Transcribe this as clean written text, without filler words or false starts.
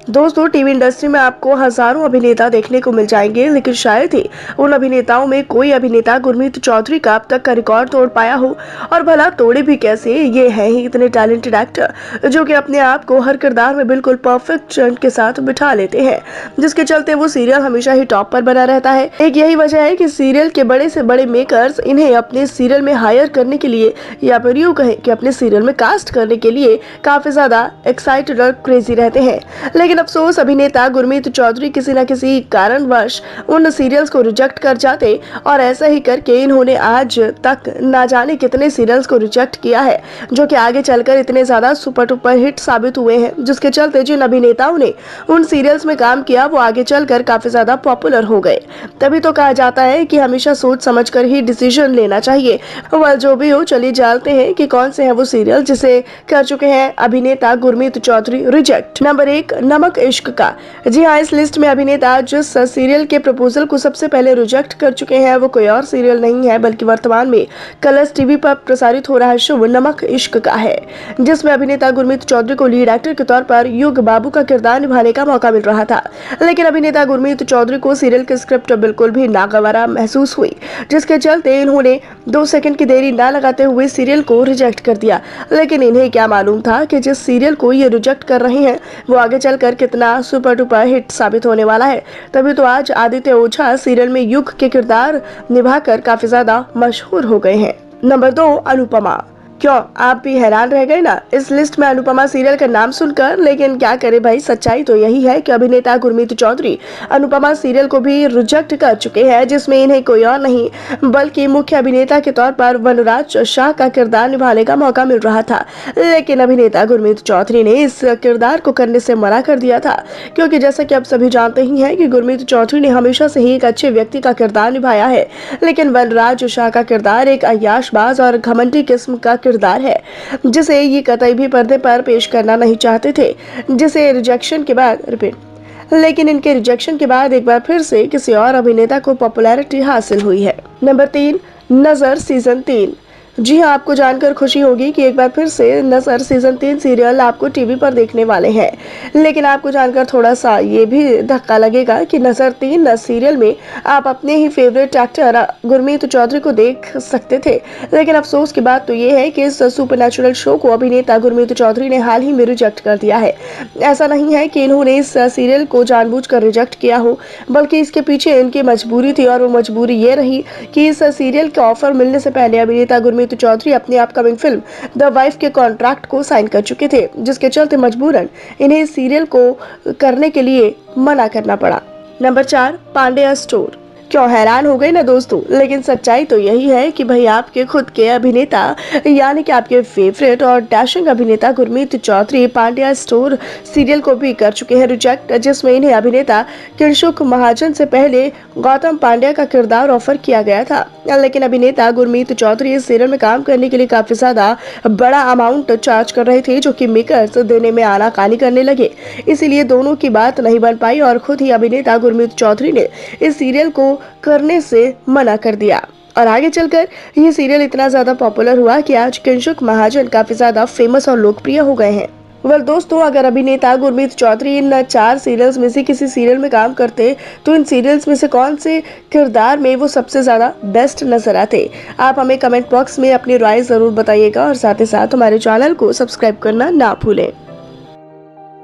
दोस्तों, TV industry में आपको हजारों अभिनेता देखने को मिल जाएंगे, लेकिन शायद ही उन अभिनेताओं में कोई अभिनेता गुरमीत चौधरी का अब तक का रिकॉर्ड तोड़ पाया हो। और भला तोड़े भी कैसे, ये है ही इतने टैलेंटेड एक्टर जो कि अपने आप को हर किरदार में बिल्कुल परफेक्ट के साथ बिठा लेते हैं, जिसके चलते वो सीरियल हमेशा ही टॉप पर बना रहता है। एक यही वजह है कि सीरियल के बड़े से बड़े मेकर्स इन्हें अपने सीरियल में हायर करने के लिए, या फिर यूं कहें कि अपने सीरियल में कास्ट करने के लिए काफी ज्यादा एक्साइटेड और क्रेजी रहते हैं। लेकिन अफसोस, अभिनेता गुरमीत चौधरी किसी न किसी कारणवश उन सीरियल्स को रिजेक्ट कर जाते, और ऐसा ही करके इन्होंने आज तक ना जाने कितने सीरियल्स को रिजेक्ट किया है, जो कि आगे चलकर इतने ज्यादा सुपर डुपर हिट साबित हुए हैं, जिसके चलते जिन अभिनेताओं ने उन सीरियल्स में काम किया वो आगे चलकर काफी ज्यादा पॉपुलर हो गए। तभी तो कहा जाता है कि हमेशा सोच समझकर ही डिसीजन लेना चाहिए। वह जो भी हो, चलिए जानते हैं कि कौन से हैं वो सीरियल जिसे कर चुके हैं अभिनेता गुरमीत चौधरी रिजेक्ट। नंबर 1, नमक इश्क का। जी हाँ, इस लिस्ट में अभिनेता जिस सीरियल के प्रपोजल को सबसे पहले रिजेक्ट कर चुके हैं वो कोई और सीरियल नहीं है, बल्कि वर्तमान में कलर्स टीवी पर प्रसारित हो रहा शो नमक इश्क का है, जिसमें अभिनेता गुरमीत चौधरी को लीड एक्टर के तौर पर युग बाबू का किरदार निभाने का मौका मिल रहा था। लेकिन अभिनेता गुरमीत चौधरी को सीरियल की स्क्रिप्ट बिल्कुल भी नागवारा महसूस हुई, जिसके चलते इन्होंने 2 सेकंड की देरी न लगाते हुए सीरियल को रिजेक्ट कर दिया। लेकिन इन्हें क्या मालूम था कि जिस सीरियल को ये रिजेक्ट कर रहे हैं वो आगे चलकर कितना सुपर डुपर हिट साबित होने वाला है। तभी तो आज आदित्य ओझा सीरियल में युग के किरदार निभाकर काफी ज्यादा मशहूर हो गए हैं। नंबर 2, अनुपमा। क्यों, आप भी हैरान रह गए ना इस लिस्ट में अनुपमा सीरियल का नाम सुनकर? लेकिन क्या करे भाई, सच्चाई तो यही है कि अभिनेता गुरमीत चौधरी अनुपमा सीरियल को भी रिजेक्ट कर चुके हैं, जिसमें इन्हें कोई और नहीं बल्कि मुख्य अभिनेता के तौर पर वनराज शाह का किरदार निभाने का मौका मिल रहा था। लेकिन अभिनेता गुरमीत चौधरी ने इस किरदार को करने से मना कर दिया था, क्योंकि जैसा कि आप सभी जानते ही हैं कि गुरमीत चौधरी ने हमेशा से ही एक अच्छे व्यक्ति का किरदार निभाया है, लेकिन वनराज शाह का किरदार एक अय्याशबाज और घमंडी किस्म का किरदार है, जिसे ये कतई भी पर्दे पर पेश करना नहीं चाहते थे, जिसे रिजेक्शन के बाद लेकिन इनके रिजेक्शन के बाद एक बार फिर से किसी और अभिनेता को पॉपुलैरिटी हासिल हुई है। नंबर 3, नजर सीजन 3। जी हाँ, आपको जानकर खुशी होगी कि एक बार फिर से नजर सीजन 3 सीरियल आपको टीवी पर देखने वाले हैं। लेकिन आपको जानकर थोड़ा सा ये भी धक्का लगेगा कि नजर 3 सीरियल में आप अपने ही फेवरेट एक्टर गुरमीत चौधरी को देख सकते थे। लेकिन अफसोस की बात तो ये है कि इस सुपरनैचुरल शो को अभिनेता गुरमीत चौधरी ने हाल ही में रिजेक्ट कर दिया है। ऐसा नहीं है कि इन्होंने इस सीरियल को जानबूझकर रिजेक्ट किया हो, बल्कि इसके पीछे इनकी मजबूरी थी, और वो मजबूरी ये रही कि इस सीरियल का ऑफर मिलने से पहले अभिनेता गुरमीत चौधरी अपनी अपकमिंग फिल्म द वाइफ के कॉन्ट्रैक्ट को साइन कर चुके थे, जिसके चलते मजबूरन इन्हें सीरियल को करने के लिए मना करना पड़ा। Number 4, Pandya store. क्यों, हैरान हो गए ना दोस्तों? लेकिन सच्चाई तो यही है कि भाई आपके खुद के अभिनेता, यानी कि आपके फेवरेट और डैशिंग अभिनेता गुरमीत चौधरी पांड्या स्टोर सीरियल को भी कर चुके हैं रिजेक्ट, जिसमें इन्हें अभिनेता किंशुक महाजन से पहले गौतम पांड्या का किरदार ऑफर किया गया था। लेकिन अभिनेता गुरमीत चौधरी इस सीरियल में काम करने के लिए काफी ज्यादा बड़ा अमाउंट चार्ज कर रहे थे, जो कि मेकर्स देने में आनाकानी करने लगे। इसीलिए दोनों की बात नहीं बन पाई और खुद ही अभिनेता गुरमीत चौधरी ने इस सीरियल को करने से मना कर दिया। और आगे चलकर ये सीरियल इतना ज्यादा पॉपुलर हुआ कि आज किंशुक महाजन काफी ज्यादा फेमस और लोकप्रिय हो गए हैं। वेल दोस्तों, अगर अभिनेता गुरमीत चौधरी इन 4 सीरियल्स में से किसी सीरियल में काम करते तो इन सीरियल्स में से कौन से किरदार में वो सबसे ज्यादा बेस्ट नजर आते? आप हमें कमेंट बॉक्स में अपनी राय जरूर बताइएगा, और साथ ही साथ हमारे चैनल को सब्सक्राइब करना ना भूलें।